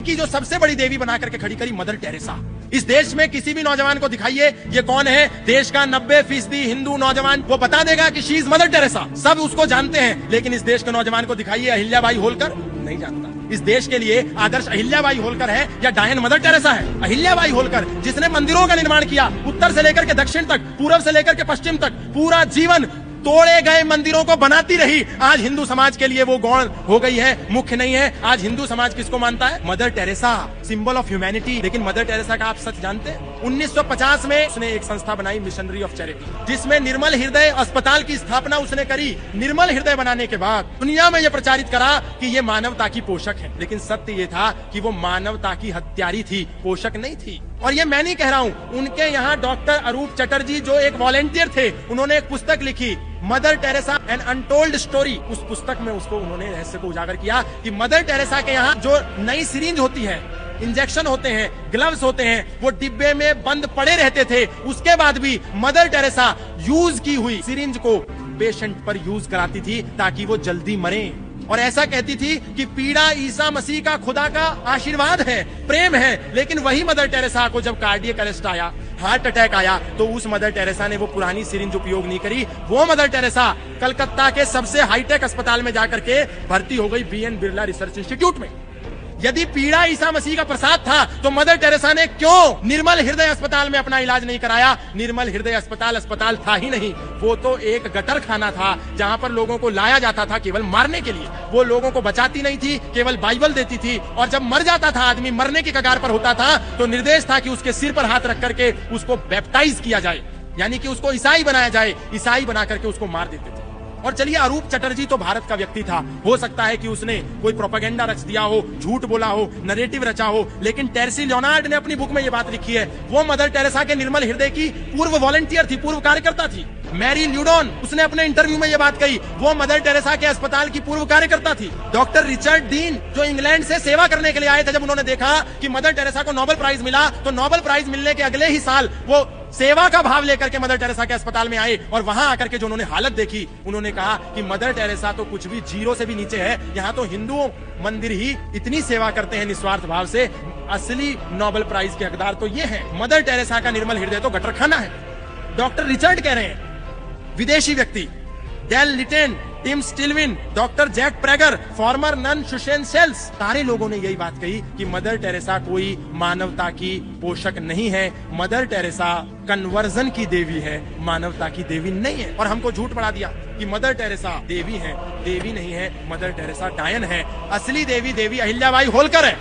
की जो सबसे बड़ी देवी बना करके खड़ी करी मदर टेरेसा। इस देश में किसी भी नौजवान को दिखाइए ये कौन है, देश का 90% हिंदू नौजवान वो बता देगा कि शी इज मदर टेरेसा। सब उसको जानते हैं, लेकिन इस देश के नौजवान को दिखाइए अहिल्याबाई होलकर, नहीं जानता। इस देश के लिए आदर्श अहिल्याबाई होलकर है या डायन मदर टेरेसा है? अहिल्याबाई होलकर जिसने मंदिरों का निर्माण किया, उत्तर से लेकर के दक्षिण तक, पूर्व से लेकर के पश्चिम तक, पूरा जीवन तोड़े गए मंदिरों को बनाती रही। आज हिंदू समाज के लिए वो गौण हो गई है, मुख्य नहीं है। आज हिंदू समाज किसको मानता है? Mother Teresa, symbol of humanity. लेकिन मदर टेरेसा का आप सच जानते हैं? 1950 में उसने एक संस्था बनाई, मिशनरी ऑफ चैरिटी, जिसमें निर्मल हृदय अस्पताल की स्थापना उसने करी। निर्मल हृदय बनाने के बाद दुनिया में यह प्रचारित करा कि ये मानवता की पोषक है, लेकिन सत्य ये था कि वो मानवता की हत्यारी थी, पोषक नहीं थी। और ये मैं नहीं कह रहा हूं, उनके यहाँ डॉक्टर अरूप चटर्जी जो एक वॉलेंटियर थे, उन्होंने एक पुस्तक लिखी, Mother Teresa an untold story. उस पुस्तक में उसको उन्होंने रहस्य को उजागर किया कि मदर टेरेसा के यहाँ जो नई सिरिंज होती है, इंजेक्शन होते हैं, ग्लव्स होते हैं, वो डिब्बे में बंद पड़े रहते थे। उसके बाद भी मदर टेरेसा यूज की हुई सिरिंज को पेशेंट पर यूज कराती थी ताकि वो जल्दी मरे। और ऐसा कहती थी कि पीड़ा ईसा मसीह का खुदा का आशीर्वाद है, प्रेम है। लेकिन वही मदर टेरेसा को जब कार्डियक अरेस्ट आया, हार्ट अटैक आया, तो उस मदर टेरेसा ने वो पुरानी सिरिंज उपयोग नहीं करी। वो मदर टेरेसा कलकत्ता के सबसे हाईटेक अस्पताल में जाकर के भर्ती हो गई, BN बिरला रिसर्च इंस्टीट्यूट में। यदि पीड़ा ईसा मसीह का प्रसाद था तो मदर टेरेसा ने क्यों निर्मल हृदय अस्पताल में अपना इलाज नहीं कराया? निर्मल हृदय अस्पताल था ही नहीं, वो तो एक गटर खाना था जहां पर लोगों को लाया जाता था केवल मारने के लिए। वो लोगों को बचाती नहीं थी, केवल बाइबल देती थी। और जब मर जाता था आदमी, मरने की कगार पर होता था, तो निर्देश था कि उसके सिर पर हाथ रख करके उसको बैप्टाइज किया जाए, यानी कि उसको ईसाई बनाया जाए। ईसाई बना करके उसको मार देते थे। और चलिए, अरूप चटर्जी तो भारत का व्यक्ति था, हो सकता है कि उसने कोई प्रोपेगेंडा रच दिया हो, झूठ बोला हो, नरेटिव रचा हो, लेकिन टेरेसी लियोनार्ड ने अपनी बुक में ये बात लिखी है। वो मदर टेरेसा के निर्मल हृदय की पूर्व वॉलंटियर थी, पूर्व कार्यकर्ता थी। मैरी ल्यूडॉन, उसने अपने इंटरव्यू में ये बात कही, वो मदर टेरेसा के अस्पताल की पूर्व कार्यकर्ता थी। डॉक्टर रिचर्ड डीन जो इंग्लैंड से सेवा करने के लिए आए थे, जब उन्होंने देखा कि मदर टेरेसा को नोबेल प्राइज मिला, तो नोबेल प्राइज मिलने के अगले ही साल वो सेवा का भाव लेकर के मदर टेरेसा के अस्पताल में आए। और वहां आकर के जो उन्होंने हालत देखी, उन्होंने कहा कि मदर टेरेसा तो कुछ भी जीरो से भी नीचे है। यहाँ तो हिंदुओं मंदिर ही इतनी सेवा करते हैं निस्वार्थ भाव से, असली नोबेल प्राइज के हकदार तो ये हैं। मदर टेरेसा का निर्मल हृदय तो गटर खाना है। डॉक्टर रिचर्ड कह रहे हैं, विदेशी व्यक्ति, Dale Litten, Tim Stillwin, doctor Jack Preger, former nun Susan Sales, सारे लोगों ने यही बात कही कि मदर टेरेसा कोई मानवता की पोषक नहीं है। मदर टेरेसा कन्वर्जन की देवी है, मानवता की देवी नहीं है। और हमको झूठ पड़ा दिया कि मदर टेरेसा देवी है। देवी नहीं है, मदर टेरेसा डायन है। असली देवी अहिल्याबाई होलकर है।